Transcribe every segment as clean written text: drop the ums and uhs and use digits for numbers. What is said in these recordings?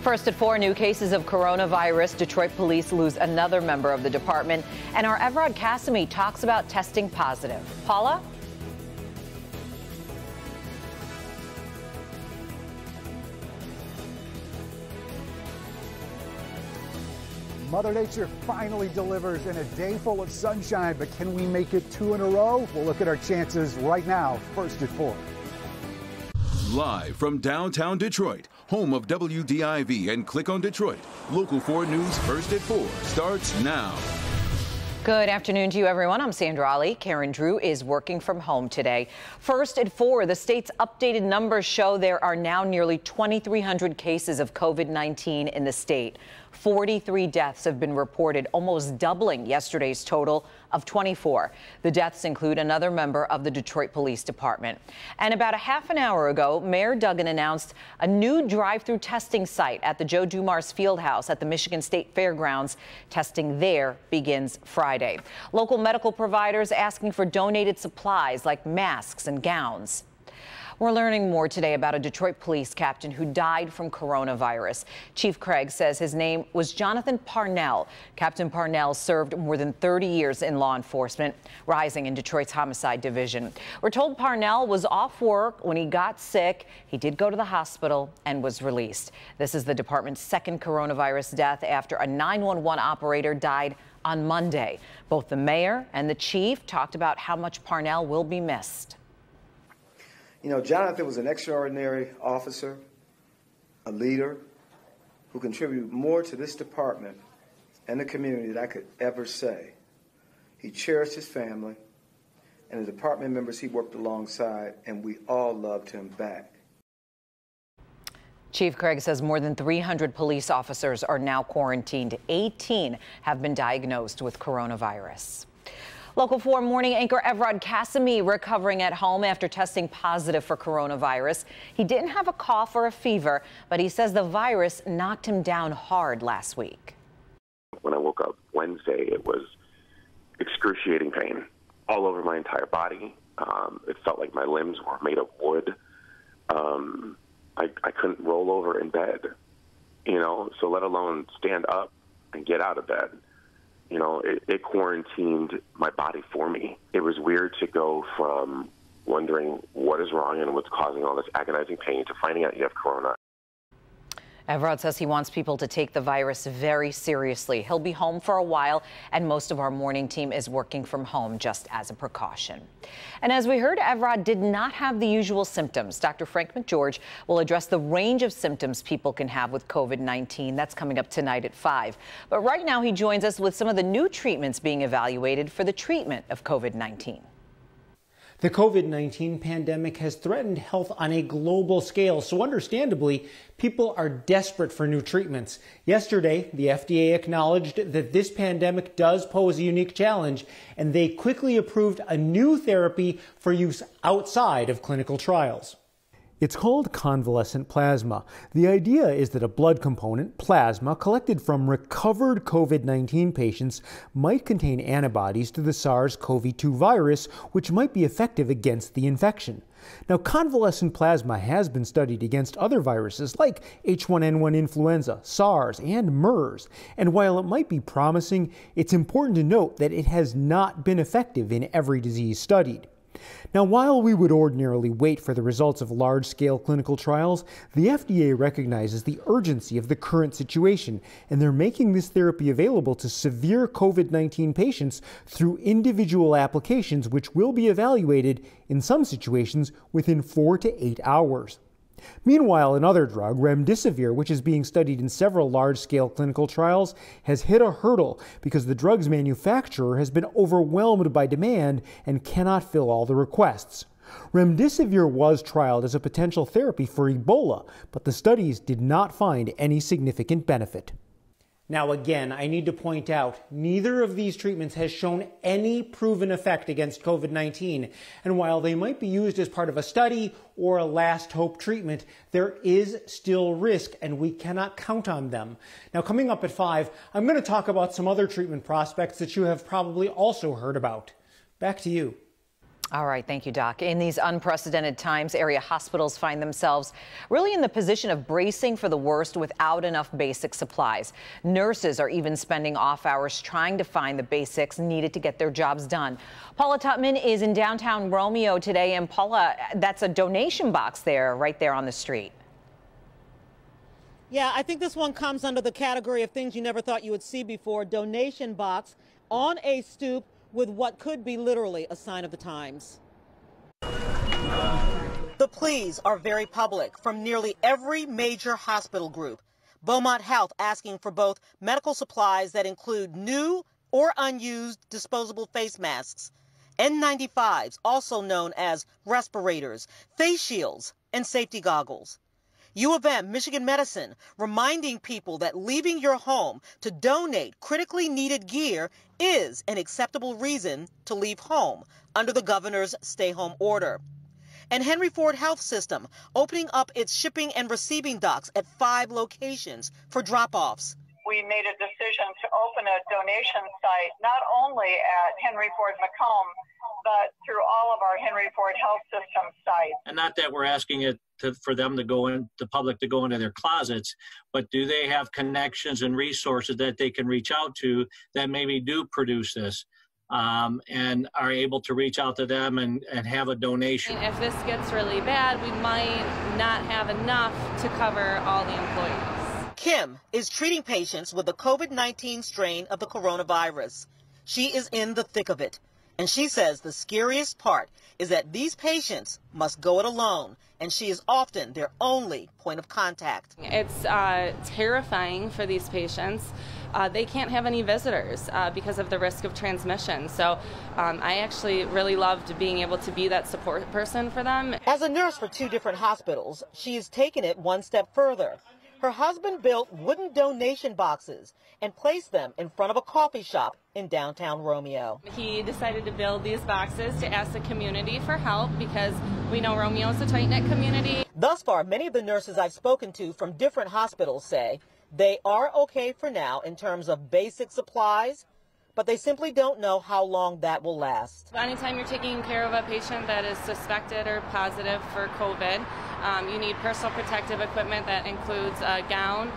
First at 4, new cases of coronavirus. Detroit police lose another member of the department. And our Evrod Cassimy talks about testing positive. Paula? Mother Nature finally delivers in a day full of sunshine, but can we make it 2 in a row? We'll look at our chances right now, first at 4. Live from downtown Detroit, home of WDIV and Click on Detroit, Local 4 News First at 4 starts now. Good afternoon to you, everyone. I'm Sandra Ali. Karen Drew is working from home today. First at 4, the state's updated numbers show there are now nearly 2,300 cases of COVID-19 in the state. 43 deaths have been reported, almost doubling yesterday's total of 24. The deaths include another member of the Detroit Police Department. And about a half an hour ago, Mayor Duggan announced a new drive-through testing site at the Joe Dumars Fieldhouse at the Michigan State Fairgrounds. Testing there begins Friday. Local medical providers asking for donated supplies like masks and gowns. We're learning more today about a Detroit police captain who died from coronavirus. Chief Craig says his name was Jonathan Parnell. Captain Parnell served more than 30 years in law enforcement, rising in Detroit's homicide division. We're told Parnell was off work when he got sick. He did go to the hospital and was released. This is the department's second coronavirus death after a 911 operator died on Monday. Both the mayor and the chief talked about how much Parnell will be missed. You know, Jonathan was an extraordinary officer, a leader who contributed more to this department and the community than I could ever say. He cherished his family and the department members he worked alongside, and we all loved him back. Chief Craig says more than 300 police officers are now quarantined. 18 have been diagnosed with coronavirus. Local 4 morning anchor Evrod Cassimy recovering at home after testing positive for coronavirus. He didn't have a cough or a fever, but he says the virus knocked him down hard last week. When I woke up Wednesday, it was excruciating pain all over my entire body. It felt like my limbs were made of wood. I couldn't roll over in bed, so let alone stand up and get out of bed. It quarantined my body for me. It was weird to go from wondering what is wrong and what's causing all this agonizing pain to finding out you have corona. Evrod says he wants people to take the virus very seriously. He'll be home for a while, and most of our morning team is working from home just as a precaution. And as we heard, Evrod did not have the usual symptoms. Dr. Frank McGeorge will address the range of symptoms people can have with COVID-19. That's coming up tonight at 5. But right now, he joins us with some of the new treatments being evaluated for the treatment of COVID-19. The COVID-19 pandemic has threatened health on a global scale, so understandably, people are desperate for new treatments. Yesterday, the FDA acknowledged that this pandemic does pose a unique challenge, and they quickly approved a new therapy for use outside of clinical trials. It's called convalescent plasma. The idea is that a blood component, plasma, collected from recovered COVID-19 patients might contain antibodies to the SARS-CoV-2 virus, which might be effective against the infection. Now, convalescent plasma has been studied against other viruses like H1N1 influenza, SARS, and MERS. And while it might be promising, it's important to note that it has not been effective in every disease studied. Now, while we would ordinarily wait for the results of large-scale clinical trials, the FDA recognizes the urgency of the current situation, and they're making this therapy available to severe COVID-19 patients through individual applications, which will be evaluated in some situations within 4 to 8 hours. Meanwhile, another drug, remdesivir, which is being studied in several large-scale clinical trials, has hit a hurdle because the drug's manufacturer has been overwhelmed by demand and cannot fill all the requests. Remdesivir was trialed as a potential therapy for Ebola, but the studies did not find any significant benefit. Now again, I need to point out, neither of these treatments has shown any proven effect against COVID-19. And while they might be used as part of a study or a last hope treatment, there is still risk and we cannot count on them. Now coming up at 5, I'm going to talk about some other treatment prospects that you have probably also heard about. Back to you. All right, thank you, Doc. In these unprecedented times, area hospitals find themselves really in the position of bracing for the worst without enough basic supplies. Nurses are even spending off hours trying to find the basics needed to get their jobs done. Paula Tutman is in downtown Romeo today, and Paula, that's a donation box there, right there on the street. Yeah, I think this one comes under the category of things you never thought you would see before. Donation box on a stoop with what could be literally a sign of the times. The pleas are very public from nearly every major hospital group. Beaumont Health asking for both medical supplies that include new or unused disposable face masks, N95s, also known as respirators, face shields, and safety goggles. U of M Michigan Medicine reminding people that leaving your home to donate critically needed gear is an acceptable reason to leave home under the governor's stay-home order. And Henry Ford Health System opening up its shipping and receiving docks at 5 locations for drop-offs. We made a decision to open a donation site not only at Henry Ford Macomb, but through all of our Henry Ford Health System sites. And not that we're asking it for them to go in, the public to go into their closets, but do they have connections and resources that they can reach out to that maybe do produce this and are able to reach out to them and have a donation? If this gets really bad, we might not have enough to cover all the employees. Kim is treating patients with the COVID-19 strain of the coronavirus. She is in the thick of it. And she says the scariest part is that these patients must go it alone, and she is often their only point of contact. It's terrifying for these patients. They can't have any visitors because of the risk of transmission. So I actually really loved being able to be that support person for them. As a nurse for 2 different hospitals, she has taken it one step further. Her husband built wooden donation boxes and placed them in front of a coffee shop in downtown Romeo. He decided to build these boxes to ask the community for help because we know Romeo is a tight-knit community. Thus far, many of the nurses I've spoken to from different hospitals say they are okay for now in terms of basic supplies, but they simply don't know how long that will last. Anytime you're taking care of a patient that is suspected or positive for COVID, you need personal protective equipment that includes a gown.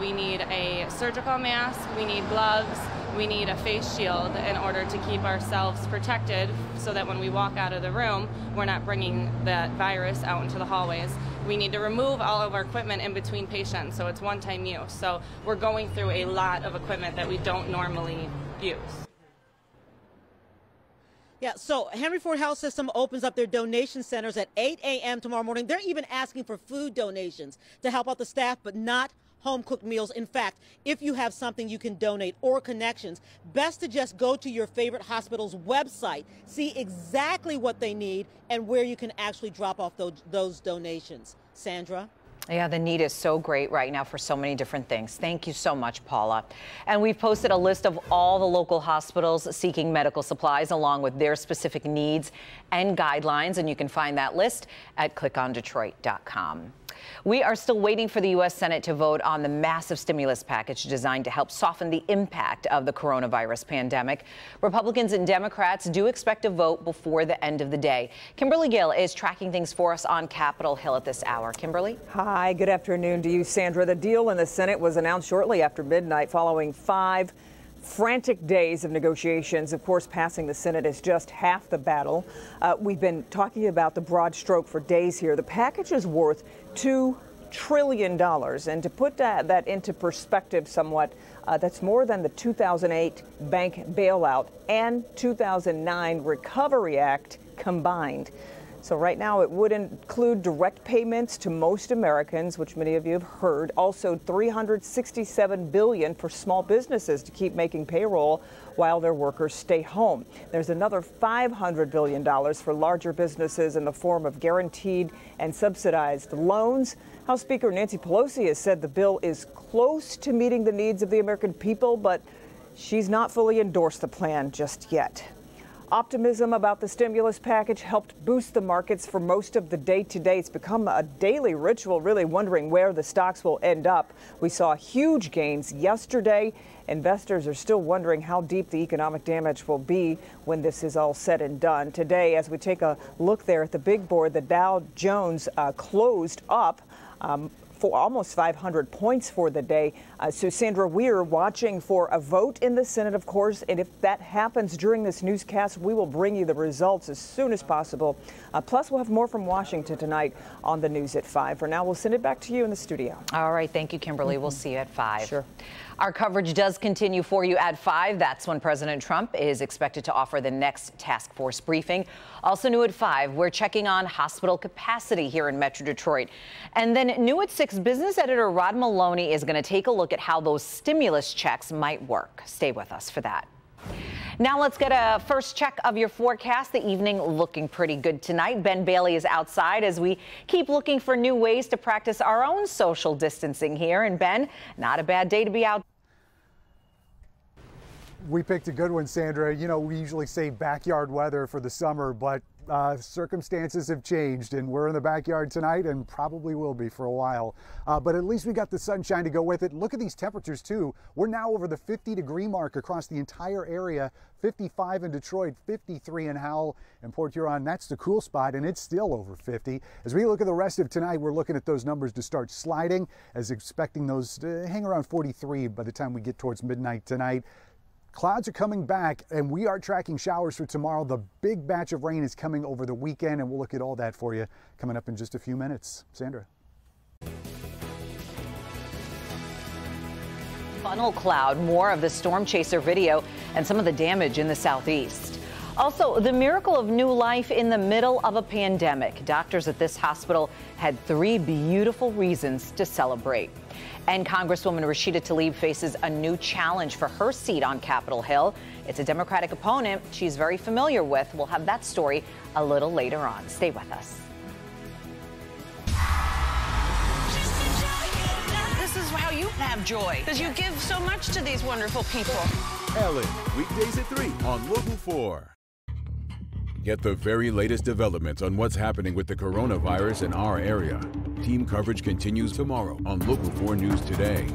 We need a surgical mask, we need gloves, we need a face shield in order to keep ourselves protected so that when we walk out of the room, we're not bringing that virus out into the hallways. We need to remove all of our equipment in between patients, so it's one-time use. So we're going through a lot of equipment that we don't normally use. Yeah, so Henry Ford Health System opens up their donation centers at 8 a.m. tomorrow morning. They're even asking for food donations to help out the staff, but not home-cooked meals. In fact, if you have something you can donate or connections, best to just go to your favorite hospital's website, see exactly what they need and where you can actually drop off those donations. Sandra? Yeah, the need is so great right now for so many different things. Thank you so much, Paula. And we've posted a list of all the local hospitals seeking medical supplies along with their specific needs and guidelines, and you can find that list at clickondetroit.com. We are still waiting for the U.S. Senate to vote on the massive stimulus package designed to help soften the impact of the coronavirus pandemic. Republicans and Democrats do expect a vote before the end of the day. Kimberly Gill is tracking things for us on Capitol Hill at this hour. Kimberly? Hi, good afternoon to you, Sandra. The deal in the Senate was announced shortly after midnight following 5 frantic days of negotiations. Of course, passing the Senate is just half the battle. We've been talking about the broad stroke for days here. The package is worth $2 trillion. And to put that into perspective somewhat, that's more than the 2008 bank bailout and 2009 Recovery Act combined. So right now it would include direct payments to most Americans, which many of you have heard. Also $367 billion for small businesses to keep making payroll while their workers stay home. There's another $500 billion for larger businesses in the form of guaranteed and subsidized loans. House Speaker Nancy Pelosi has said the bill is close to meeting the needs of the American people, but she's not fully endorsed the plan just yet. Optimism about the stimulus package helped boost the markets for most of the day today. It's become a daily ritual, really wondering where the stocks will end up. We saw huge gains yesterday. Investors are still wondering how deep the economic damage will be when this is all said and done. Today, as we take a look there at the big board, the Dow Jones closed up for almost 500 points for the day. So, Sandra, we are watching for a vote in the Senate, of course, and if that happens during this newscast, we will bring you the results as soon as possible. Plus, we'll have more from Washington tonight on the news at 5. For now, we'll send it back to you in the studio. All right. Thank you, Kimberly. We'll see you at 5. Sure. Our coverage does continue for you at 5. That's when President Trump is expected to offer the next task force briefing. Also new at 5, we're checking on hospital capacity here in Metro Detroit. And then new at 6, business editor Rod Maloney is going to take a look at how those stimulus checks might work. Stay with us for that. Now let's get a first check of your forecast. The evening looking pretty good tonight. Ben Bailey is outside as we keep looking for new ways to practice our own social distancing here. And Ben, not a bad day to be out. We picked a good one, Sandra. You know, we usually say backyard weather for the summer, but circumstances have changed, and we're in the backyard tonight and probably will be for a while. But at least we got the sunshine to go with it. Look at these temperatures, too. We're now over the 50-degree mark across the entire area. 55 in Detroit, 53 in Howell and Port Huron. That's the cool spot, and it's still over 50. As we look at the rest of tonight, we're looking at those numbers to start sliding, as expecting those to hang around 43 by the time we get towards midnight tonight. Clouds are coming back, and we are tracking showers for tomorrow. The big batch of rain is coming over the weekend, and we'll look at all that for you coming up in just a few minutes. Sandra. Funnel cloud, more of the storm chaser video and some of the damage in the southeast. Also, the miracle of new life in the middle of a pandemic. Doctors at this hospital had 3 beautiful reasons to celebrate. And Congresswoman Rashida Tlaib faces a new challenge for her seat on Capitol Hill. It's a Democratic opponent she's very familiar with. We'll have that story a little later on. Stay with us. This is how you have joy, because you give so much to these wonderful people. Ellen, weekdays at 3 on Local 4. Get the very latest developments on what's happening with the coronavirus in our area. Team coverage continues tomorrow on Local 4 News Today.